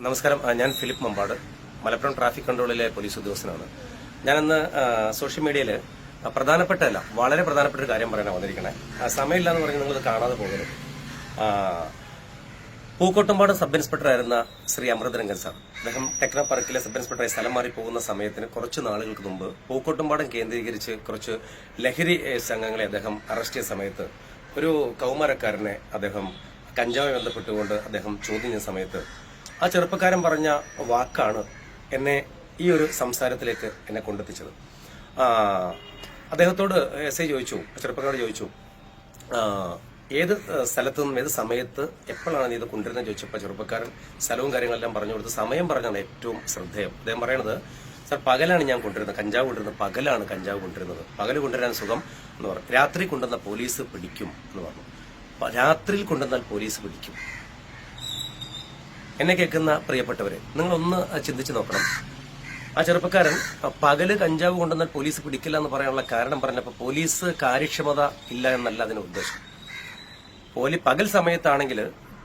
നമസ്കാരം. ഞാൻ Philip Mambad, Malappuram traffic കൺട്രോളിലെ പോലീസ് ഉദ്യോഗസ്ഥനാണ്. ഞാനിന്ന് സോഷ്യൽ മീഡിയയിൽ പ്രധാനപ്പെട്ടതല്ല, വളരെ പ്രധാനപ്പെട്ട ഒരു കാര്യം പറയാനാണ് വന്നിരിക്കണേ. സമയമില്ല എന്ന് പറഞ്ഞ് നിങ്ങളിത് കാണാതെ പോകരുത്. പൂക്കോട്ടുംപാട് സബ് ഇൻസ്പെക്ടർ ആയിരുന്ന ശ്രീ അമൃതരംഗൻ സാർ, അദ്ദേഹം ടെക്നോ പാർക്കിലെ സബ് ഇൻസ്പെക്ടറായി സ്ഥലം മാറി പോകുന്ന സമയത്തിന് കുറച്ച് നാളുകൾക്ക് മുമ്പ് പൂക്കോട്ടുംപാടം കേന്ദ്രീകരിച്ച് കുറച്ച് ലഹരി സംഘങ്ങളെ അദ്ദേഹം അറസ്റ്റ് ചെയ്ത സമയത്ത് ഒരു കൗമാരക്കാരനെ അദ്ദേഹം കഞ്ചാവുമായി ബന്ധപ്പെട്ടുകൊണ്ട് അദ്ദേഹം ചോദ്യം ചെയ്ത സമയത്ത് ആ ചെറുപ്പക്കാരൻ പറഞ്ഞ വാക്കാണ് എന്നെ ഈ ഒരു സംസാരത്തിലേക്ക് എന്നെ കൊണ്ടെത്തിച്ചത്. അദ്ദേഹത്തോട് എസ്ഐ ചോദിച്ചു, ചെറുപ്പക്കാരോട് ചോദിച്ചു, ഏത് സ്ഥലത്തു നിന്നും ഏത് സമയത്ത് എപ്പോഴാണ് നീ ഇത് കൊണ്ടുവരുന്നത് ചോദിച്ചപ്പോൾ ചെറുപ്പക്കാരൻ സ്ഥലവും കാര്യങ്ങളെല്ലാം പറഞ്ഞു കൊടുത്ത് സമയം പറഞ്ഞാണ് ഏറ്റവും ശ്രദ്ധേയം. അദ്ദേഹം പറയണത്, സാർ പകലാണ് ഞാൻ കൊണ്ടുവരുന്നത്, കഞ്ചാവ് കൊണ്ടുവരുന്നത് പകലാണ് കഞ്ചാവ് കൊണ്ടുവരുന്നത്, പകല് കൊണ്ടുവരാൻ സുഖം എന്ന് പറഞ്ഞു. രാത്രി കൊണ്ടുവന്ന പോലീസ് പിടിക്കും എന്ന് പറഞ്ഞു. രാത്രിയിൽ കൊണ്ടുവന്നാൽ പോലീസ് പിടിക്കും. എന്നെ കേൾക്കുന്ന പ്രിയപ്പെട്ടവരെ, നിങ്ങളൊന്ന് ചിന്തിച്ചു നോക്കണം. ആ ചെറുപ്പക്കാരൻ പകല് കഞ്ചാവ് കൊണ്ടുവന്നാൽ പോലീസ് പിടിക്കില്ല എന്ന് പറയാനുള്ള കാരണം പറഞ്ഞപ്പോൾ പോലീസ് കാര്യക്ഷമത ഇല്ല എന്നല്ല അതിന് ഉദ്ദേശം. പകൽ സമയത്താണെങ്കിൽ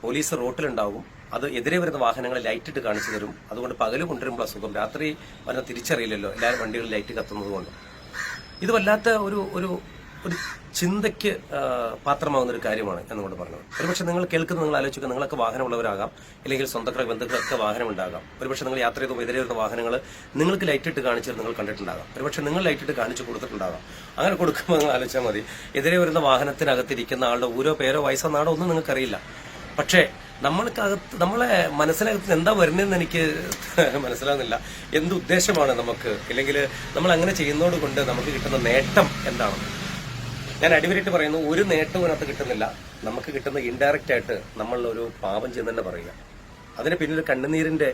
പോലീസ് റോട്ടിലുണ്ടാവും, അത് എതിരെ വരുന്ന വാഹനങ്ങളെ ലൈറ്റ് ഇട്ട് കാണിച്ചു തരും. അതുകൊണ്ട് പകല് കൊണ്ടുവരുമ്പോൾ അസുഖം, രാത്രി വരുന്ന തിരിച്ചറിയില്ലല്ലോ എല്ലാവരും വണ്ടികളിൽ ലൈറ്റ് കത്തുന്നത് കൊണ്ട്. ഇത് വല്ലാത്ത ഒരു ഒരു ഒരു ചിന്തയ്ക്ക് പാത്രമാകുന്ന ഒരു കാര്യമാണ് എന്നുകൊണ്ട് പറഞ്ഞത്. ഒരുപക്ഷെ നിങ്ങൾ കേൾക്കുന്നത്, നിങ്ങൾ ആലോചിക്കുക, നിങ്ങളൊക്കെ വാഹനമുള്ളവരാകാം, അല്ലെങ്കിൽ സ്വന്തക്കാർ ബന്ധുക്കളൊക്കെ വാഹനം ഉണ്ടാകാം. ഒരുപക്ഷെ നിങ്ങൾ യാത്ര ചെയ്തുമ്പോൾ എതിരെ വരുന്ന വാഹനങ്ങൾ നിങ്ങൾക്ക് ലൈറ്റ് ഇട്ട് കാണിച്ചത് നിങ്ങൾ കണ്ടിട്ടുണ്ടാകാം. ഒരുപക്ഷെ നിങ്ങൾ ലൈറ്റ് ഇട്ട് കാണിച്ചു കൊടുത്തിട്ടുണ്ടാകാം. അങ്ങനെ കൊടുക്കുമ്പോൾ നിങ്ങൾ ആലോചിച്ചാൽ മതി, എതിരെ വരുന്ന വാഹനത്തിനകത്തിരിക്കുന്ന ആളുടെ ഊരോ പേരോ വയസ്സോ നാടോ ഒന്നും നിങ്ങൾക്കറിയില്ല. പക്ഷേ നമ്മളെ മനസ്സിനകത്ത് എന്താ വരുന്നതെന്ന് എനിക്ക് മനസ്സിലാകുന്നില്ല. എന്തുദ്ദേശമാണ് നമുക്ക്, അല്ലെങ്കിൽ നമ്മൾ അങ്ങനെ ചെയ്യുന്നതോടുകൊണ്ട് നമുക്ക് കിട്ടുന്ന നേട്ടം എന്താണ്? ഞാൻ അടിവരായിട്ട് പറയുന്നു, ഒരു നേട്ടവും അതിനകത്ത് കിട്ടുന്നില്ല. നമുക്ക് കിട്ടുന്ന ഇൻഡയറക്റ്റ് ആയിട്ട് നമ്മൾ ഒരു പാപം ചെയ്യുന്ന തന്നെ പറയുക. അതിന് പിന്നിൽ കണ്ണുനീരിന്റെ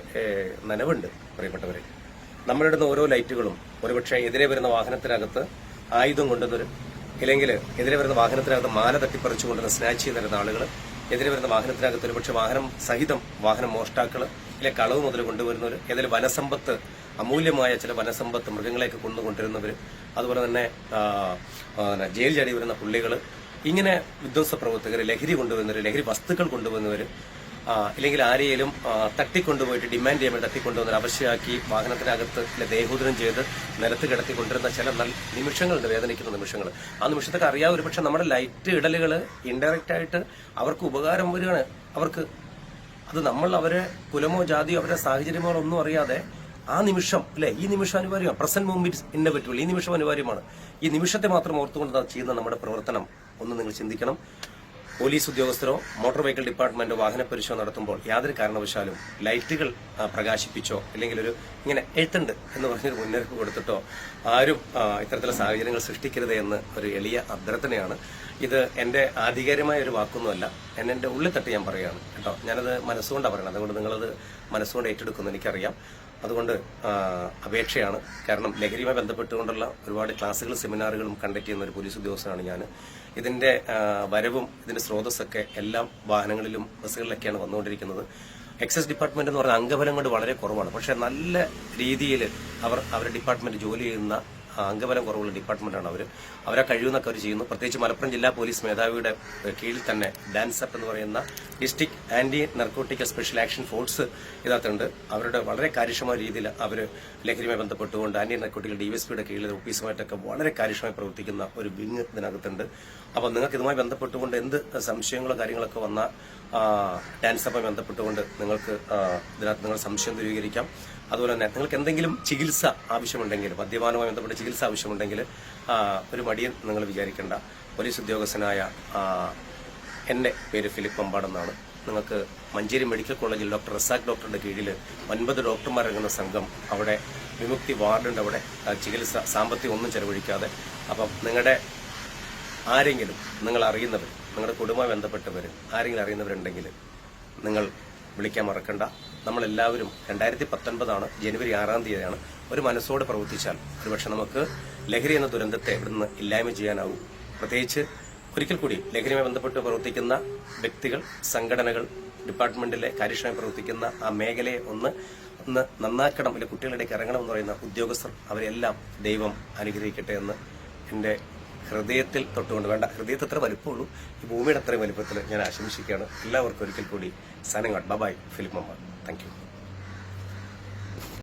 നനവുണ്ട് പ്രിയപ്പെട്ടവരെ. നമ്മളിടുന്ന ഓരോ ലൈറ്റുകളും ഒരുപക്ഷെ എതിരെ വരുന്ന വാഹനത്തിനകത്ത് ആയുധം കൊണ്ടുവന്നവരും, ഇല്ലെങ്കിൽ എതിരെ വരുന്ന വാഹനത്തിനകത്ത് മാല തട്ടിപ്പറിച്ചു കൊണ്ടുവന്ന് സ്നാച്ച് ചെയ്ത് തരുന്ന ആളുകൾ, എതിരെ വരുന്ന വാഹനത്തിനകത്ത് ഒരുപക്ഷെ വാഹനം സഹിതം വാഹനം മോഷ്ടാക്കള്, ഇല്ലെ കളവ് മുതൽ കൊണ്ടുവരുന്നവർ, ഏതെങ്കിലും വനസമ്പത്ത്, അമൂല്യമായ ചില വനസമ്പത്ത് മൃഗങ്ങളെയൊക്കെ കൊണ്ടുവരുന്നവർ, അതുപോലെ തന്നെ ജയിൽ ചാടി വരുന്ന പുള്ളികൾ, ഇങ്ങനെ വിധ്വംസ പ്രവർത്തകർ, ലഹരി കൊണ്ടുവരുന്നവർ, ലഹരി വസ്തുക്കൾ കൊണ്ടുവന്നവർ, ഇല്ലെങ്കിൽ ആരെയും തട്ടിക്കൊണ്ടുപോയിട്ട് ഡിമാൻഡ് ചെയ്യുമ്പോൾ തട്ടിക്കൊണ്ടുവന്നവർ അവശ്യമാക്കി വാഹനത്തിനകത്ത് ദേഹോദരം ചെയ്ത് നിലത്ത് കിടത്തി കൊണ്ടുവരുന്ന ചില നിമിഷങ്ങളുണ്ട്, വേദനിക്കുന്ന നിമിഷങ്ങൾ. ആ നിമിഷത്തൊക്കെ അറിയാം. ഒരു പക്ഷെ നമ്മുടെ ലൈറ്റ് ഇടലുകൾ ഇൻഡയറക്റ്റ് ആയിട്ട് അവർക്ക് ഉപകാരം വരികയാണ്. അവർക്ക് അത് നമ്മൾ അവരെ കുലമോ ജാതിയോ അവരുടെ സാഹചര്യമോ ഒന്നും അറിയാതെ ആ നിമിഷം, അല്ലെ, ഈ നിമിഷം അനിവാര്യമാണ്. Present moment inevitable. ഈ നിമിഷം അനിവാര്യമാണ്. ഈ നിമിഷത്തെ മാത്രം ഓർത്തുകൊണ്ട് ചെയ്യുന്ന നമ്മുടെ പ്രവർത്തനം ഒന്ന് നിങ്ങൾ ചിന്തിക്കണം. പോലീസ് ഉദ്യോഗസ്ഥരോ മോട്ടോർ വെഹിക്കിൾ ഡിപ്പാർട്ട്മെന്റോ വാഹന പരിശോധന നടത്തുമ്പോൾ യാതൊരു കാരണവശാലും ലൈറ്റുകൾ പ്രകാശിപ്പിച്ചോ അല്ലെങ്കിൽ ഒരു ഇങ്ങനെ എഴുത്തുണ്ട് എന്ന് പറഞ്ഞൊരു മുന്നറിയിപ്പ് കൊടുത്തിട്ടോ ആരും ഇത്തരത്തിലുള്ള സാഹചര്യങ്ങൾ സൃഷ്ടിക്കരുത് എന്ന് ഒരു എളിയ അഭ്യർത്ഥനയാണ്. ഇത് എന്റെ ആധികാരികമായ ഒരു വാക്കൊന്നുമല്ല, എന്നെ ഉള്ളിൽ തട്ടി ഞാൻ പറയുകയാണ് കേട്ടോ. ഞാനത് മനസ്സുകൊണ്ടാണ് പറയുന്നത്. അതുകൊണ്ട് നിങ്ങളത് മനസ്സുകൊണ്ട് ഏറ്റെടുക്കുമെന്ന് എനിക്കറിയാം. അതുകൊണ്ട് അപേക്ഷയാണ്. കാരണം ലഹരിയുമായി ബന്ധപ്പെട്ടുകൊണ്ടുള്ള ഒരുപാട് ക്ലാസുകളും സെമിനാറുകളും കണ്ടക്ട് ചെയ്യുന്ന ഒരു പോലീസ് ഉദ്യോഗസ്ഥനാണ് ഞാൻ. ഇതിന്റെ വരവും ഇതിന്റെ സ്രോതസ്സൊക്കെ എല്ലാം വാഹനങ്ങളിലും ബസ്സുകളിലൊക്കെയാണ് വന്നുകൊണ്ടിരിക്കുന്നത്. എക്സൈസ് ഡിപ്പാർട്ട്മെന്റ് എന്ന് പറഞ്ഞാൽ അംഗബലം കൊണ്ട് വളരെ കുറവാണ്. പക്ഷെ നല്ല രീതിയിൽ അവരുടെ ഡിപ്പാർട്ട്മെന്റ് ജോലി ചെയ്യുന്ന അംഗബലം കുറവുള്ള ഡിപ്പാർട്ട്മെന്റാണ് അവരെ കഴിയുന്നൊക്കെ അവർ ചെയ്യുന്നു. പ്രത്യേകിച്ച് മലപ്പുറം ജില്ലാ പോലീസ് മേധാവിയുടെ കീഴിൽ തന്നെ ഡാൻസപ്പ് എന്ന് പറയുന്ന district anti narcotic special action force ഇതിനകത്തുണ്ട്. അവരുടെ വളരെ കാര്യക്ഷമമായ രീതിയിൽ അവർ ലഹരിയുമായി ബന്ധപ്പെട്ടുകൊണ്ട് ആന്റി നർക്കോട്ടിക് ഡിവൈഎസ്പിയുടെ കീഴിൽ ഓഫീസുമായിട്ടൊക്കെ വളരെ കാര്യക്ഷമമായി പ്രവർത്തിക്കുന്ന ഒരു വിങ് ഇതിനകത്തുണ്ട്. അപ്പോൾ നിങ്ങൾക്ക് ഇതുമായി ബന്ധപ്പെട്ടുകൊണ്ട് എന്ത് സംശയങ്ങളോ കാര്യങ്ങളൊക്കെ വന്നാൽ ഡാൻസപ്പുമായി ബന്ധപ്പെട്ടുകൊണ്ട് നിങ്ങൾക്ക് ഇതിനകത്ത് നിങ്ങൾ സംശയം ദൂരീകരിക്കാം. അതുപോലെ തന്നെ നിങ്ങൾക്ക് എന്തെങ്കിലും ചികിത്സ ആവശ്യമുണ്ടെങ്കിൽ, മദ്യപാനവുമായി ബന്ധപ്പെട്ട ചികിത്സ ആവശ്യമുണ്ടെങ്കിൽ ഒരു മടിയും നിങ്ങൾ വിചാരിക്കേണ്ട. പോലീസ് ഉദ്യോഗസ്ഥനായ എൻ്റെ പേര് ഫിലിപ്പ് മമ്പാടെന്നാണ്. നിങ്ങൾക്ക് മഞ്ചേരി മെഡിക്കൽ കോളേജിൽ ഡോക്ടർ റസാഖ് ഡോക്ടറുടെ കീഴിൽ 9 ഡോക്ടർമാരടങ്ങുന്ന സംഘം അവിടെ വിമുക്തി വാർഡുണ്ട്. അവിടെ ചികിത്സ സാമ്പത്തികം ഒന്നും ചെലവഴിക്കാതെ. അപ്പം നിങ്ങളുടെ ആരെങ്കിലും നിങ്ങൾ അറിയുന്നവർ, നിങ്ങളുടെ കുടുംബമായി ബന്ധപ്പെട്ടവർ ആരെങ്കിലും അറിയുന്നവരുണ്ടെങ്കിൽ നിങ്ങൾ വിളിക്കാൻ മറക്കണ്ട. നമ്മളെല്ലാവരും 2019 ജനുവരി 6-ാം തീയതിയാണ് ഒരു മനസ്സോടെ പ്രവർത്തിച്ചാൽ ഒരുപക്ഷെ നമുക്ക് ലഹരി എന്ന ദുരന്തത്തെ ഇവിടുന്ന് ഇല്ലായ്മ ചെയ്യാനാവും. പ്രത്യേകിച്ച് ഒരിക്കൽ കൂടി ലഹരിയുമായി ബന്ധപ്പെട്ട് പ്രവർത്തിക്കുന്ന വ്യക്തികൾ, സംഘടനകൾ, ഡിപ്പാർട്ട്മെന്റിലെ കാര്യക്ഷമമായി പ്രവർത്തിക്കുന്ന ആ മേഖലയെ ഒന്ന് നന്നാക്കണം, അല്ലെങ്കിൽ കുട്ടികളിലേക്ക് ഇറങ്ങണം എന്ന് പറയുന്ന ഉദ്യോഗസ്ഥർ, അവരെല്ലാം ദൈവം അനുഗ്രഹിക്കട്ടെ എന്ന് എൻ്റെ ഹൃദയത്തിൽ തൊട്ടുകൊണ്ട്, വേണ്ട ഹൃദയത്തിൽ എത്ര വലിപ്പമുള്ളൂ, ഈ ഭൂമിയുടെ അത്രയും വലിപ്പത്തിൽ ഞാൻ ആശംസിക്കുകയാണ്. എല്ലാവർക്കും ഒരിക്കൽ കൂടി signing out. Bye. Philip Mambad. Thank U.